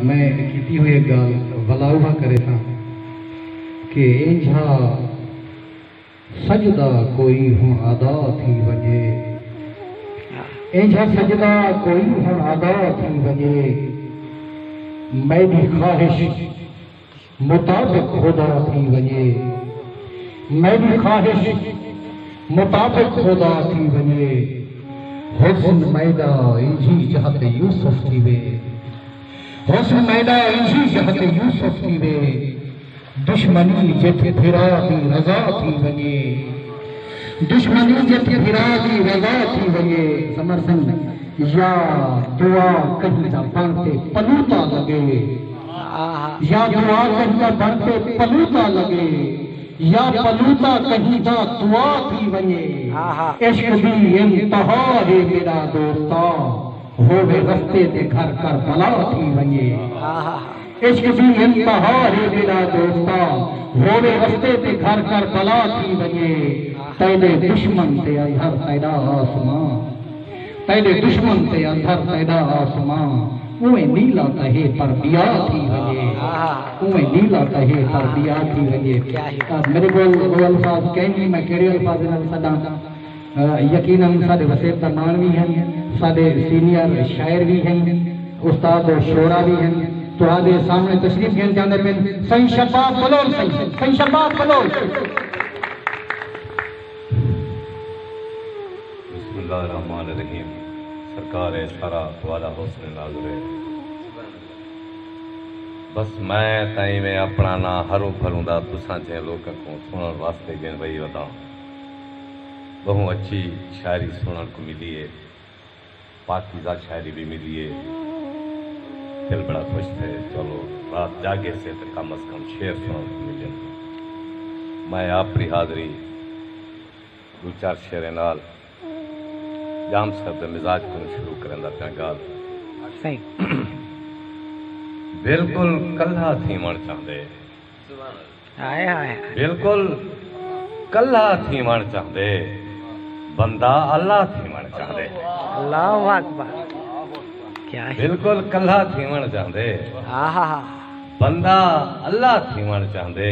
मैं की हुई गाल वलाउहा करे था कि इंझा सजदा कोई हूँ अदा थी वजे, इंझा सजदा कोई हूँ अदा थी वजे, मेरी ख्वाहिश मुताबिक खुदा थी वजे, मेरी ख्वाहिश मुताबिक खुदा थी वजे, हुस्न मैदा इंझी जहत यूसुफ थी वे, हुस्न मैदा इंझी जहत यूसुफ थी वे, दुश्मनी जिथे फिरा दी रजा थी वजे, दुश्मनी जिथे फिरा दी रजा थी वजे। समर्थन या दुआ कहीं जा बनते पलूता लगे, या दुआ कहीं जा बनते पलूता लगे, या पलूता कहीं जा दुआ थी वजे। इश्क दी इंतहा है मेरा दोस्ता, होवे रस्ते ते घर कर बला थी वजे। इश्क दी इंतहा है मेरा दोस्ता, होवे रस्ते ते घर कर बला थी वजे। तेरे दुश्मन ते अंधर पैदा आसमां, तेरे दुश्मन ते अंधर पैदा आसमां, उहे नीला कहे पर दिया थी वजे, उहे नीला कहे पर दिया थी वजे। मेरे को वो अल्फाज कहीं मैं केड़े अल्फाज नाल सदा यकीनन साडे वसीयत दा मान भी हैं, साडे सीनियर शायर भी हैं, उस्ताद और शोरा भी हैं। तो आगे सामने तशरीफ घेन जाने पे सही शबाब बोलो, सही शबाब बोलो। बिस्मिल्लाहिर्रहमानिर्रहीम। सरकार है सारा वाला हुस्न नाज़ुर है। बस मैं ताई में अपना ना हरू भरूं दा तुसा जे लोग को सुनन वास्ते गेन वही बताऊं। बहुत अच्छी शायरी सुनन को मिली है, पाकीज़ा शायरी भी मिली है। दिल बड़ा खुश थे, चलो रात जागे से तो कम अज कम शेर सुनने को मिले। मैं अपनी हाजरी दो चार शेर नाल जाम साहब मिजाज को शुरू करंदा पिया गाल। बिल्कुल कल्हा थी मण चाहते, बिल्कुल कल्हा थी मण चाहते, बंदा अल्लाह थी मण चाहते। अल्लाह अकबर। क्या है? बिल्कुल कल्हा थीवण चाहते, बंदा अल्लाह थीवण चाहते।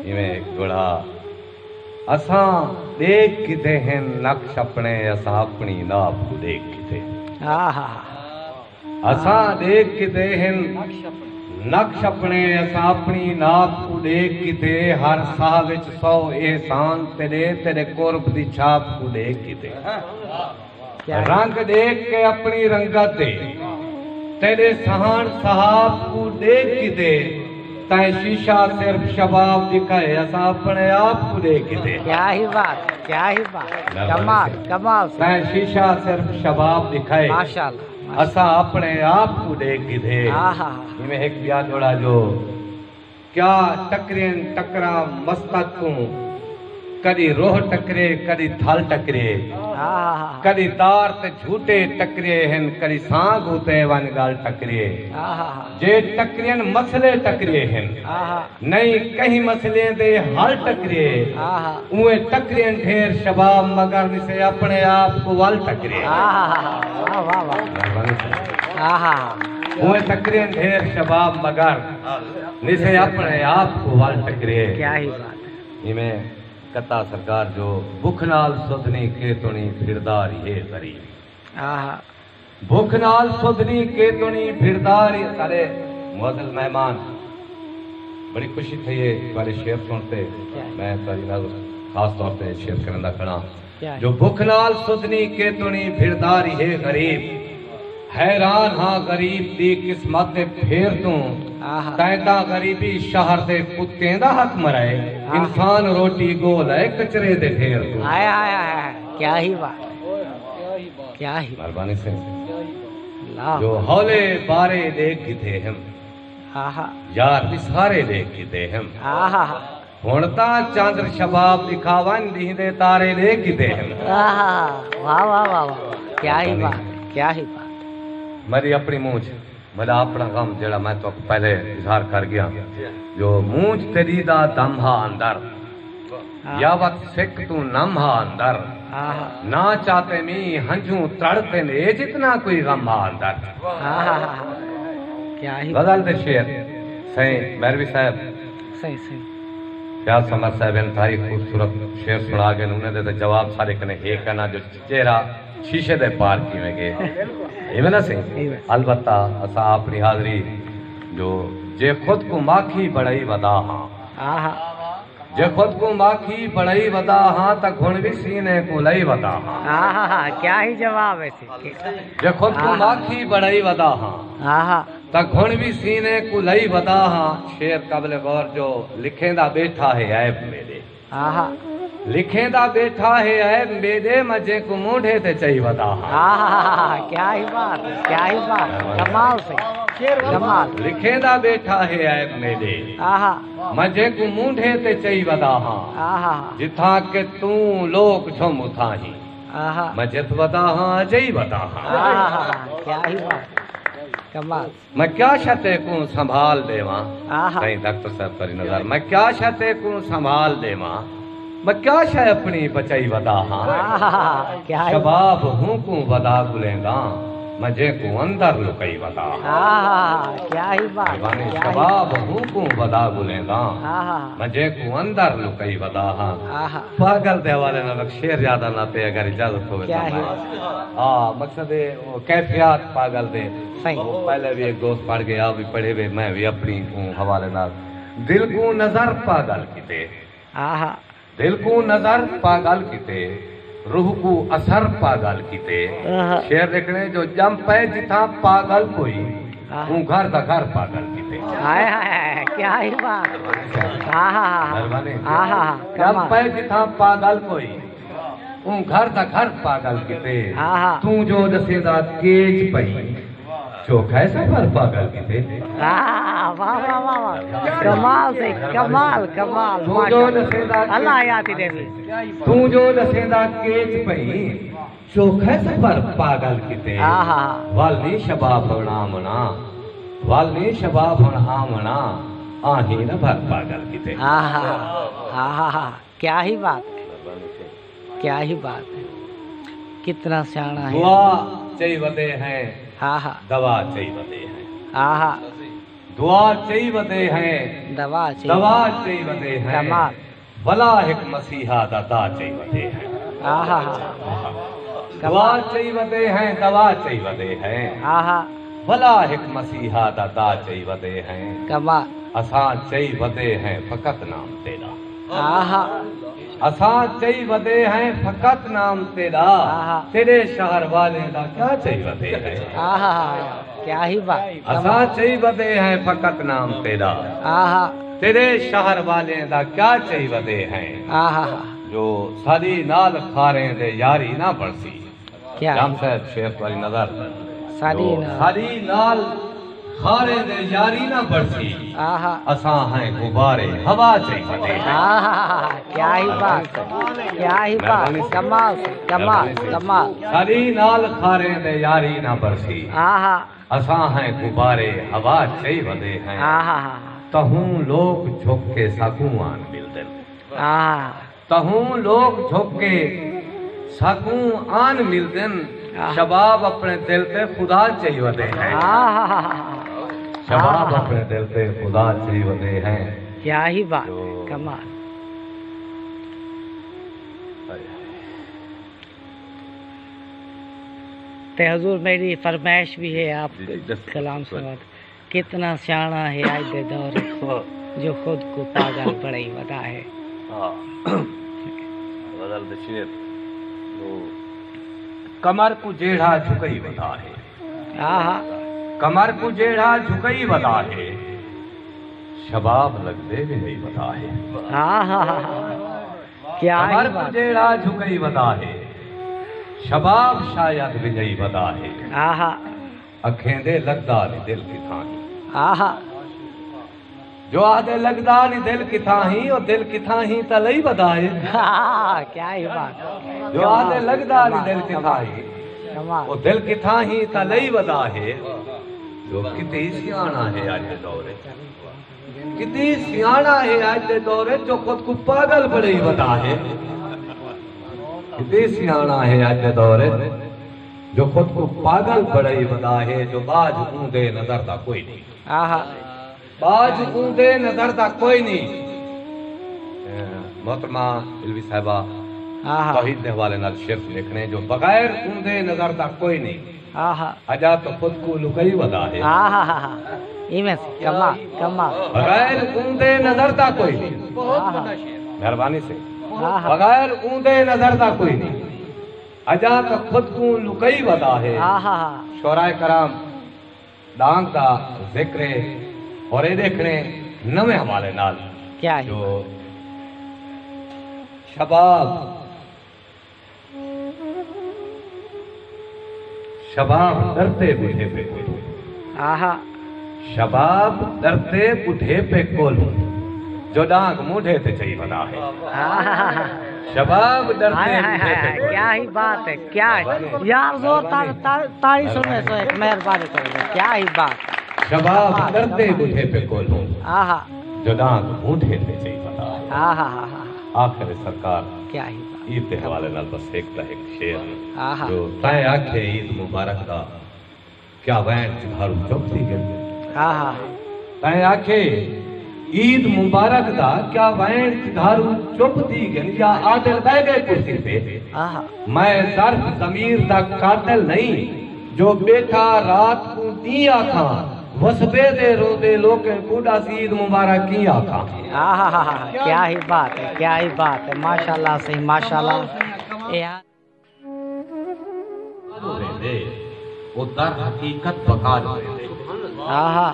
इवें गुड़ा असां देख किते हैं नक्श अपने, असां अपनी नाप को देख किते। असां देख किते हैं नक्श अपने, असां अपनी नाप को देख किते। हर साह विच 100 एहसान तेरे, तेरे कुर्ब दी छाप को देख किते। रंग देख के अपनी रंगत दे, तेरे सहान सहाब को देख किते। तय शीशा सिर्फ शबाब दिखाए, असा अपने आप को देख किते। क्या ही बात, क्या ही बात, कमाल कमाल। तय शीशा सिर्फ शबाब दिखाए, माशाल्लाह, असा अपने आप को देख किते। इमें एक बिया जोड़ा जो क्या टकरें टकरा मस्तक को, कदी रोह टकरे कदी थल टकरे, कदी तार ते झूठे टकरे हैं, कदी सांग होते वन गाल टकरे। जे टकरियन मसले टकरे हैं, नहीं कहीं मसले दे हल टकरे। उए टकरियन ढेर शबाब मगर निसे अपने आप को वल टकरे। उए टकरियन ढेर शबाब मगर निसे अपने आप को वल टकरे। क्या ही बात। इमें कथा सरकार जो भुख नाल सुधनी के तुनी फिरदार ये गरीब। भुख नाल सुधनी के तुनी फिरदार। सारे मुअज़्ज़िज़ मेहमान, बड़ी खुशी थी ये तुम्हारे शेर सुनते। मैं खास तौर पे शेर करंदा खड़ा जो भुख नाल सुधनी के तुनी फिरदार ये गरीब। हैरान हाँ गरीब दी किस्मत फेर तू, तैदा गरीबी शहर दे कुत्ते दा हक मराए। इंसान रोटी गोल है कचरे दे ढेर तू। क्या ही बात, क्या ही मेहरबानी से जो हौले बारे देखते हम, यार विसारे देखते हम। हुणता चांद्र शबाब दिखावन दींदे तारे देखते हम। वाह वाह वाह, क्या ही बात, क्या ही बात। मेरी अपनी मूंछ, मेरा अपना गम जड़ा मैं तो पहले इजहार कर गया। जो मूंछ तेरी दा दम हा अंदर, या वक्त सिख तू नम हा अंदर। ना चाहते मी हंजू तड़ते ने जितना कोई गम हा अंदर। क्या ही गजल दे शेर सही मैरवी साहब सही सही प्यार समर साहब इंतहाई खूबसूरत शेर सुना के उन्होंने दे जवाब सारे कने है कहना जो चेहरा शीशे दे पार किवें गए इवें ना सही अलबत्ता असा अपनी हाजरी जो जे खुद को माखी बड़ई वदा हां आहा जे खुद को माखी बड़ई वदा हां त घुण भी सीने को लई वदा हां आहा क्या ही जवाब है जे खुद को माखी बड़ई वदा हां आहा त घुण भी सीने को लई वदा हां शेर काबिल गौर जो लिखेंदा बैठा है ऐब मेरे आहा लिखेंदा बैठा है ऐब मेरे मजे को मूढ़े ते चई वदा हां आहा क्या ही बात क्या ही बात कमाल से कमाल लिखेंदा बैठा है ऐब मेरे आहा मजे को मूढ़े ते चई वदा हां आहा जिथा के तू लोग झुम उथाही आहा मजत वदा हां जई वदा हां आहा क्या ही बात कमाल मैं क्या शते को संभाल देवा आहा कहीं डॉक्टर साहब करी नजर मैं क्या शते को संभाल देवा मैं क्या शय अपनी बचाई वदा हां आहा क्या ही शबाब हूं को वदा गुलेंगा मजे को अंदर लुकई वदा आहा क्या ही बात दीवाने क्या ही शबाब हूं को वदा गुलेंगा आहा मजे को अंदर लुकई वदा हां आहा पागल दे वाले ना शेर ज्यादा ना पे अगर इजाजत हो क्या है? हाँ मकसद है वो कैफियत पागल दे सही। वो पहले भी एक दोस्त पढ़ गया भी पढ़े हुए मैं भी अपनी को हवाले नाल दिल को नजर पागल किते आहा दिल को नजर पागल किते रूह को असर पागल किते आहा शेर देखने जो जम पे जिथा पागल कोई आहा। वो घर दा घर पागल किते हाय हाय क्या ही बात आहा मेहरबानी आहा जम कमाल पे जिथा पागल कोई वो घर दा घर पागल किते आहा तू जो दसेदा केज पई चोखा सफर पागल किते आहा वाह वाह वाह वाह कमाल से कमाल कमाल तू जो दसेदा अल्लाह याद देवी तू जो दसेदा केज पई चोखा सफर पागल किते आहा वाली शबाब मना वाली शबाब मना आही न भर पागल किते आहा आहा क्या ही बात है क्या ही बात है कितना सियाना है दुआ चई वदे हैं आहा दवा चई वदे हैं आहा दुआ चई वदे हैं दवा चाहिए दवा चई वदे हैं कमाल भला एक मसीहा दाता चई वदे हैं आहा दुआ चई वदे हैं दवा चई वदे हैं आहा भला एक मसीहा दाता चई वदे हैं कमाल असां चई वदे हैं फकत नाम तेरा आहा असां चई वदे हैं फकत नाम तेरा आहा। तेरे शहर वाले दा क्या चई वदे हैं आहा क्या ही बात असां चई वदे हैं फकत नाम तेरा आहा तेरे शहर वाले दा क्या चई वदे हैं आहा जो सारी नाल खारे दे यारी ना बरसी क्या जाम साहब शेर वाली नजर सारी जो ना सारी नाल खारे दे यारी ना बरसी आहा असां हैं गुब्बारे हवा चई वदे हैं आहा क्या ही बात क्या ही बात कमाल से कमाल कमाल सारी नाल खारे दे यारी ना बरसी आहा असां हैं गुब्बारे हवा चई वदे हैं आहा तहूं लोग झुक के साकूआन मिलदन आहा तहूं लोग झुक के साकूआन मिलदन शबाब अपने दिल पे खुदा चई वदे हैं आहा शबाब अपने दिल पे खुदा चई वदे हैं क्या ही बात जो- कमाल ते हुजूर मेरी फरमाइश भी है आप कलाम सुना कितना सियाना है आज दे दौर जो खुद को पागल बड़ई वदा है बदल दे शेर जो कमर को जेड़ा झुकई वदा है आहा कमर को जेड़ा झुकई वदा है शबाब लगदे भी नहीं वदा है आहा क्या ही कमर को बात जेड़ा झुकई वदा है शबाब शायद विजयी वदा है आहा अखें दे लगदा नी दिल किथाही आहा जो आदे लगदा नी दिल किथाही और दिल किथाही त लई वदा है आहा, क्या ही बात जो आदे लगदा नी दिल किथाही कमाल वो दिल किथाही त लई वदा है जो किती सियाना है आज दे दौरे किती सियाना है आज दे दौरे जो खुद को पागल बड़ई वदा है किती सियाना है आज दे दौरे जो खुद को पागल बड़ई वदा है, जो बाज ऊंदे नजर दा कोई नहीं। आहा बाज ऊंदे नजर दा कोई नहीं। मोहतरमा इल्वी साहिबा आहा तौहीद दे हवाले नाल शेर लिखने, जो बगैर ऊंदे नजर दा कोई नहीं। आहा अजा तो खुद को लुकई वदा है। आहा इमे से कमाल कमाल। बगैर ऊंदे नजर दा कोई नहीं। आहा मेहरबानी से आहा बगैर ऊंदे नजर दा कोई नहीं। अजा तो खुद को लुकई वदा है। आहा शोराए कराम डांग दा जिक्र है और ये देखने नवे हवाले नाल क्या है जो शबाब शबाब डरते बूढ़े पे कोल। आहा शबाब डरते बूढ़े पे कोल, जो डांग मूढ़े ते चाहिए बना है। आहा शबाब डरते हाय हाय बूढ़े पे हाय कोल। क्या ही बात है, क्या है यार, जोर ताली सुनने से एक मेहरबानी करोगे, क्या ही बात। शबाब डरते बूढ़े पे कोल, आहा जो डांग मूढ़े ते चाहिए बना है। आहा आखिर सरकार क्या ही बात। ईद के हवाले नाल बस एक शेर आहा जो तय आखे ईद मुबारक दा क्या वैन चिघारू चुप थी गई। आहा तय आखे ईद मुबारक दा क्या वैन चिघारू चुप थी गई, या आदिल बह गए कुर्सी पे। आहा मैं दर्द ज़मीर दा कातिल नहीं, जो बैठा रात को दी आखा, वसबे दे रोदे लोके कूड़ा सी ईद मुबारक की आखा। आहा क्या ही बात है, क्या ही बात है, माशाल्लाह से माशाल्लाह। यार वो दर हकीकत पका दे। आहा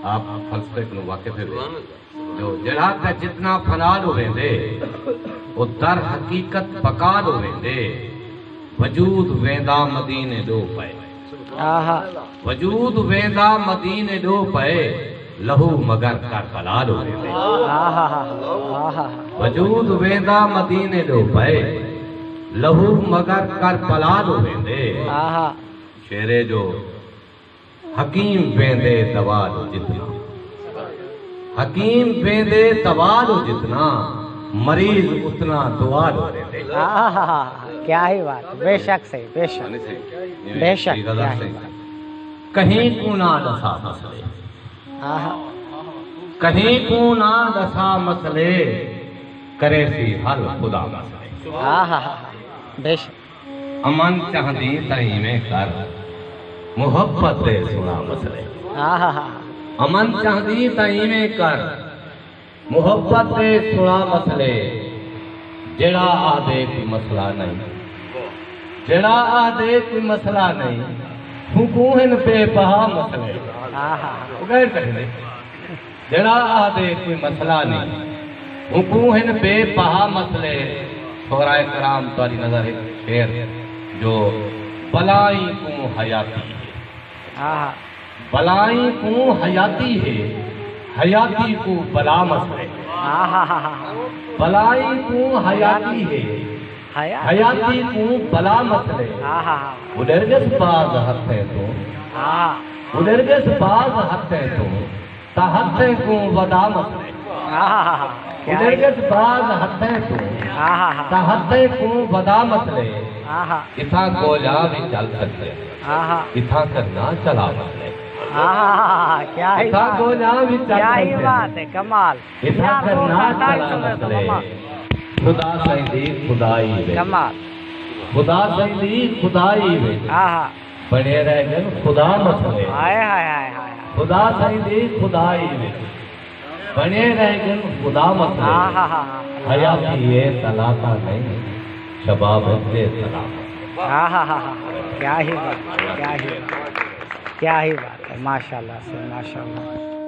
आप फलसफे को वाकिफ है, जो जड़ा का जितना फलाल हो वेंदे वो दर हकीकत पका हो वेंदे, वजूद वेंदा मदीने दो पे। आहा वजूद वेंदा मदीने दो पे, लहू मगर कर फलाल हो वेंदे। आहा आहा वजूद वेंदा मदीने दो पे, लहू मगर कर फलाल हो वेंदे। आहा शेरे जो हकीम वेंदे दवा दो जितना, हकीम वेंदे दवा दो जितना, मरीज उतना दुआ दो देते। आहा क्या ही बात, बेशक सही, बेशक बेशक क्या ही बात। कहीं को ना दसा मसले, आहा कहीं को ना दसा मसले, करे सी हल खुदा मसले। आहा बेशक अमन चाहती तई में कर, मोहब्बत दे सुना मसले। आहा अमन चाहती तई में कर, मोहब्बत दे सुना मसले। जेड़ा आदे कोई मसला नहीं, जेड़ा आदे कोई मसला नहीं, हुकूहन पे बहा मसले। आहा गैर कहने जेड़ा आदे कोई मसला नहीं, हुकूहन पे बहा मसले। शोराए कराम तारी नजर है शेर जो बलाई को हयाती है, आहा बलाई को हयाती है, हयाती को बला मसले। आहा बलाई को हयाती है, हयाती को बला मसले। आहा उडरगस बाज हथे तो, आहा उडरगस बाज हथे तो, तहते को वदा मसले। आहा उडरगस बाज हथे तो, आहा तहते को वदा मसले। आहा इथा को जा भी चल सकते, आहा इथा करना चला मसले। आहा क्या ही इथा को जा भी चल क्या ही सकते, बात है, कमाल। इथा यार करना जोरदार चला सुने तो मसले। कमाल खुदा सही खुदाई वे, कमाल। खुदा सही खुदाई वे, आहा बने रह गए खुदा मसले। हाय हाय हाय हाय खुदा सही खुदाई वे, बने रह गए खुदा मसले। आहा हयाती ये तलाता नहीं, शबाब से तलाता। आहा क्या ही बात, क्या ही बात, क्या ही बात है, माशाल्लाह से माशाल्लाह।